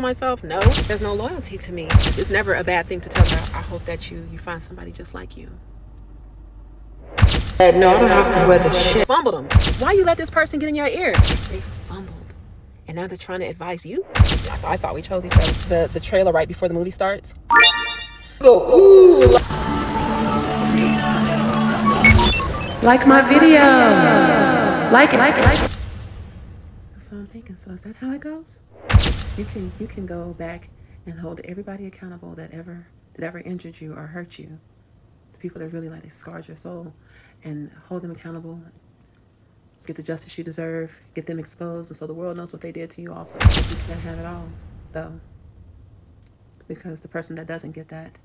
myself, no, there's no loyalty to me. It's never a bad thing to tell her, I hope that you find somebody just like you. No, I don't have to wear the shit. Fumbled them. Why you let this person get in your ear? They fumbled. And now they're trying to advise you? I thought we chose each other. The trailer right before the movie starts. Go, ooh. Like my video. Like it. So I'm thinking, so is that how it goes? You can go back and hold everybody accountable that ever injured you or hurt you. The people that really they scarred your soul, and hold them accountable. Get the justice you deserve. Get them exposed, and so the world knows what they did to you. Also, you can't have it all, though, because the person that doesn't get that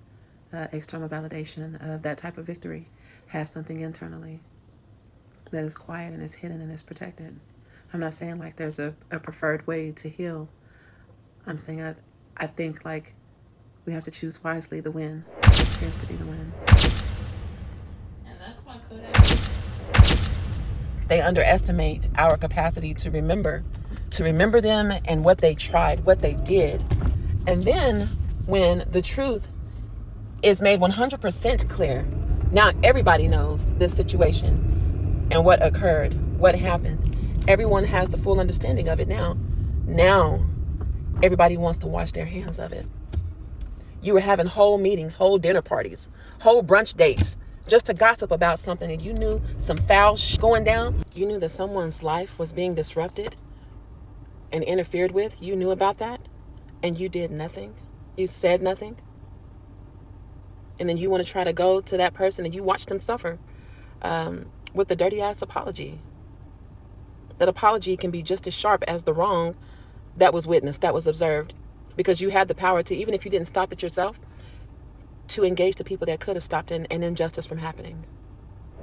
external validation of that type of victory has something internally that is quiet and is hidden and is protected. I'm not saying there's a preferred way to heal. I'm saying I think we have to choose wisely. The win appears to be the win. And that's why they underestimate our capacity to remember them and what they tried, what they did. And then when the truth is made 100% clear, now everybody knows this situation and what occurred, what happened. Everyone has the full understanding of it now. Now everybody wants to wash their hands of it. You were having whole meetings, whole dinner parties, whole brunch dates, just to gossip about something, and you knew some foul going down. You knew that someone's life was being disrupted and interfered with. You knew about that, and you did nothing. You said nothing. And then you want to try to go to that person and you watch them suffer with the dirty ass apology. That apology can be just as sharp as the wrong that was witnessed, that was observed, because you had the power to, even if you didn't stop it yourself, to engage the people that could have stopped an injustice from happening.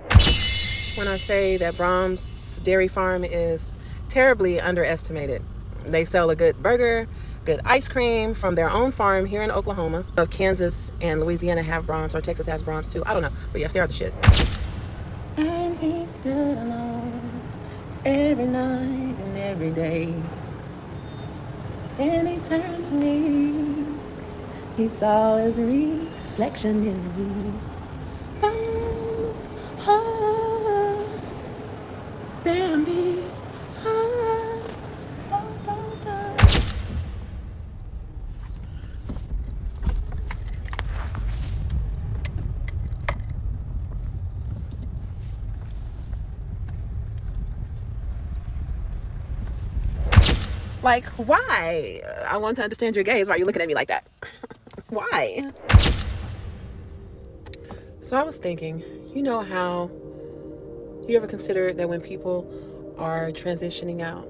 When I say that Brahms Dairy Farm is terribly underestimated, they sell a good burger, good ice cream from their own farm here in Oklahoma. Kansas and Louisiana have Brahms, or Texas has Brahms too. I don't know, but yes, they are the shit. And he stood alone every night and every day. Then he turned to me. He saw his reflection in me. Bambi. Why? I want to understand your gaze. Why are you looking at me like that? Why? So I was thinking, you know how you ever consider that when people are transitioning out,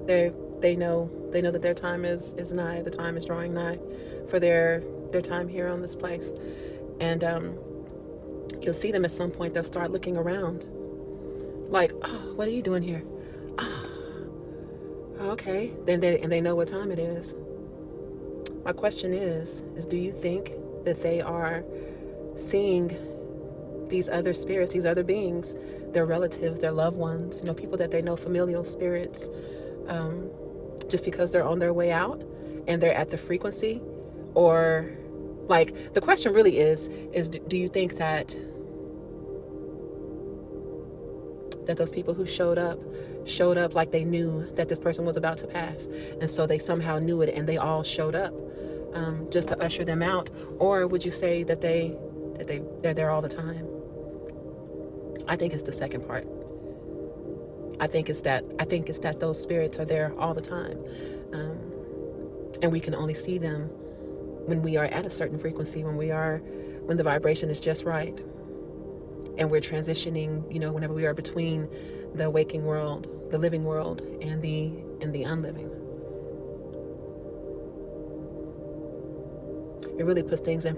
they know that their time is nigh, the time is drawing nigh for their time here on this place. And you'll see them at some point, they'll start looking around. Oh, what are you doing here? Okay, then they know what time it is. My question is do you think that they are seeing these other spirits, these other beings, their relatives, their loved ones, people that they know, familial spirits, just because they're on their way out and they're at the frequency? Or the question really is do you think that those people who showed up like they knew that this person was about to pass, and so they somehow knew it and they all showed up just to usher them out? Or would you say that they're there all the time? I think it's the second part. I think it's that those spirits are there all the time, and we can only see them when we are at a certain frequency, when the vibration is just right. And we're transitioning, whenever we are between the waking world, the living world, and the unliving. It really puts things in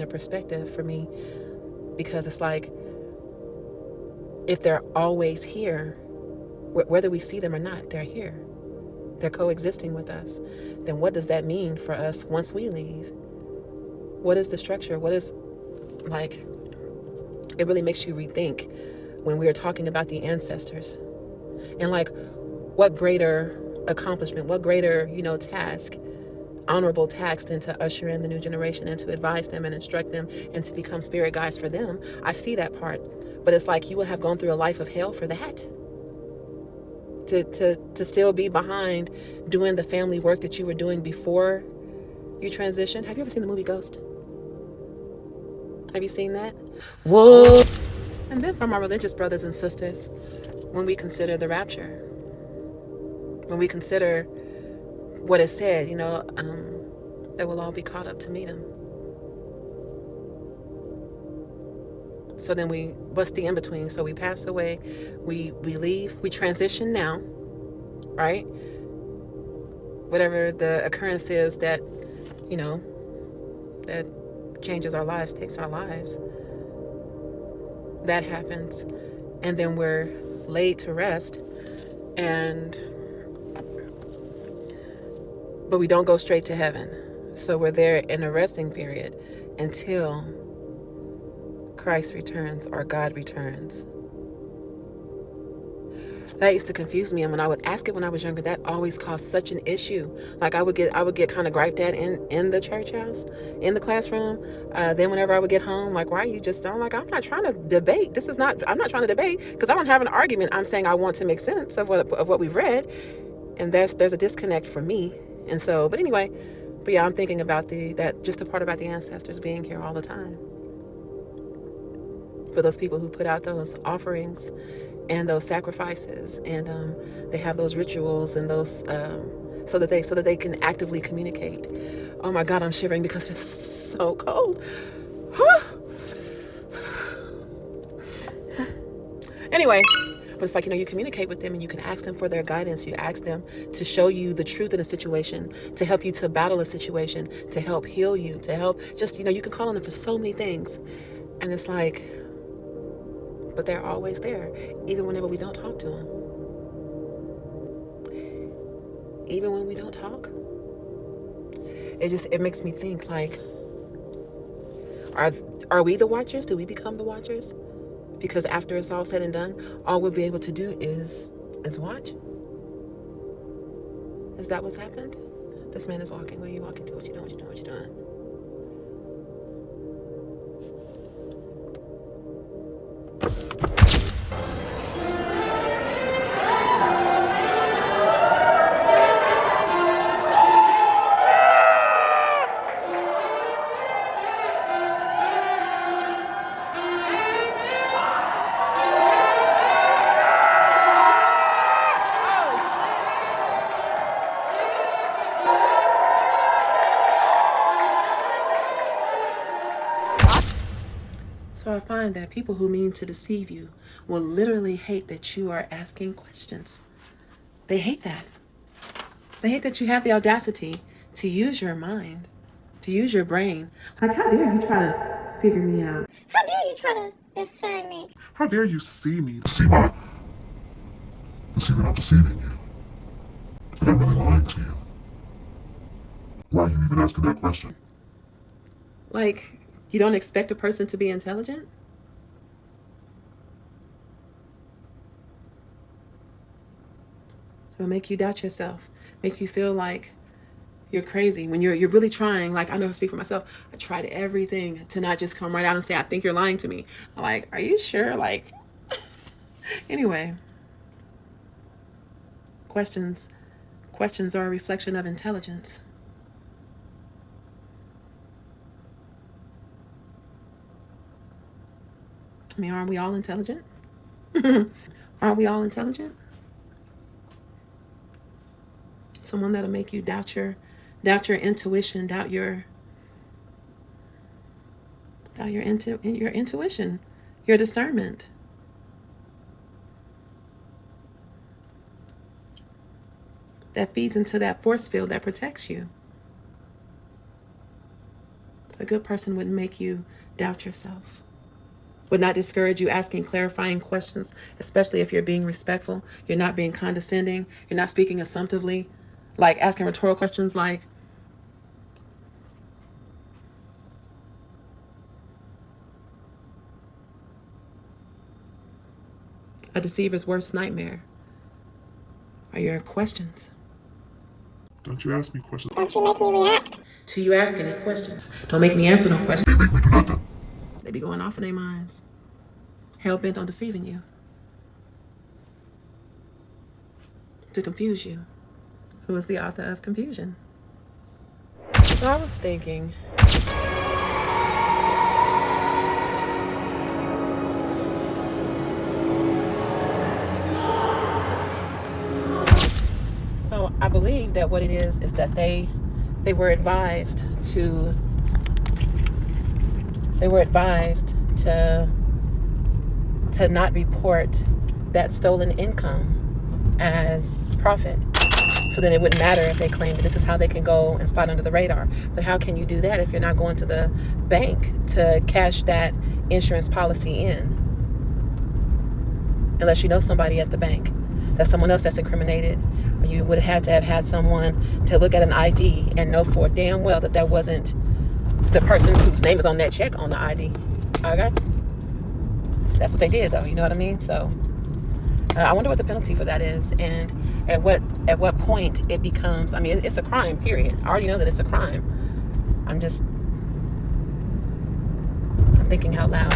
a perspective for me, because it's if they're always here, whether we see them or not, they're here. They're coexisting with us. Then what does that mean for us once we leave? What is the structure? What is it really makes you rethink when we are talking about the ancestors. And what greater accomplishment, what greater, task, honorable task than to usher in the new generation and to advise them and instruct them and to become spirit guides for them. I see that part. But it's like you would have gone through a life of hell for that. To still be behind doing the family work that you were doing before you transitioned. Have you ever seen the movie Ghost? Have you seen that? Whoa. And then from our religious brothers and sisters, when we consider the rapture, when we consider what is said, that we'll all be caught up to meet him. So then what's the in-between? So we pass away, we leave, we transition now, right? Whatever the occurrence is that, that changes our lives, takes our lives. That happens. And then we're laid to rest, but we don't go straight to heaven. So we're there in a resting period until Christ returns or God returns. That used to confuse me, and when I would ask it when I was younger, that always caused such an issue. Like I would get kind of griped at in the church house, in the classroom. Then whenever I would get home, like, why are you just? I'm like, I'm not trying to debate. I'm not trying to debate because I don't have an argument. I'm saying I want to make sense of what we've read, and there's a disconnect for me. And so, but yeah, I'm thinking about just a part about the ancestors being here all the time. For those people who put out those offerings and those sacrifices, and they have those rituals and those so that they can actively communicate. Oh my God, I'm shivering because it is so cold. Anyway, but it's like, you communicate with them and you can ask them for their guidance. You ask them to show you the truth in a situation, to help you to battle a situation, to help heal you, to help just, you can call on them for so many things. And it's like, but they're always there, even whenever we don't talk to them. Even when we don't talk. It makes me think, like, are we the watchers? Do we become the watchers? Because after it's all said and done, all we'll be able to do is watch. Is that what's happened? This man is walking. Where are you walking to? What you doing? What you doing? What you doing? So I find that people who mean to deceive you will literally hate that you are asking questions. They hate that. They hate that you have the audacity to use your mind, to use your brain. Like, how dare you try to figure me out? How dare you try to discern me? How dare you see me? See that I'm deceiving you. That I'm really lying to you. Why are you even asking that question? Like, you don't expect a person to be intelligent? It'll make you doubt yourself, make you feel like you're crazy when you're really trying. Like, I know I speak for myself. I tried everything to not just come right out and say, I think you're lying to me. I'm like, are you sure? Like, anyway, questions are a reflection of intelligence. I mean, aren't we all intelligent? Aren't we all intelligent? Someone that'll make you doubt your intuition, doubt your intuition, your discernment. That feeds into that force field that protects you. A good person wouldn't make you doubt yourself. Would not discourage you asking clarifying questions, especially if you're being respectful, you're not being condescending, you're not speaking assumptively, like asking rhetorical questions like, a deceiver's worst nightmare are your questions. Don't you ask me questions. Don't you make me react. To you ask any questions. Don't make me answer no questions. They make me do nothing. They be going off in their minds. Hell bent on deceiving you. To confuse you. Who is the author of confusion? So I was thinking, so I believe that what it is that they were advised to not report that stolen income as profit. So then it wouldn't matter if they claim that this is how they can go and slide under the radar. But how can you do that if you're not going to the bank to cash that insurance policy in? Unless you know somebody at the bank. That's someone else that's incriminated. Or you would have had to have had someone to look at an ID and know for damn well that that wasn't the person whose name is on that check on the ID. Okay? That's what they did, though. You know what I mean? So I wonder what the penalty for that is, and at what point it becomes. I mean, it's a crime. Period. I already know that it's a crime. I'm thinking out loud.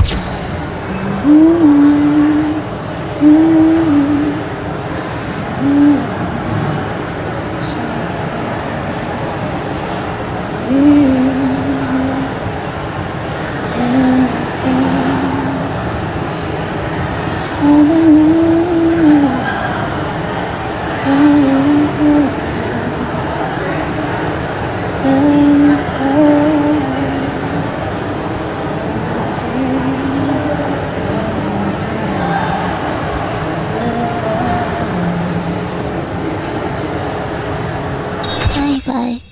Bye bye.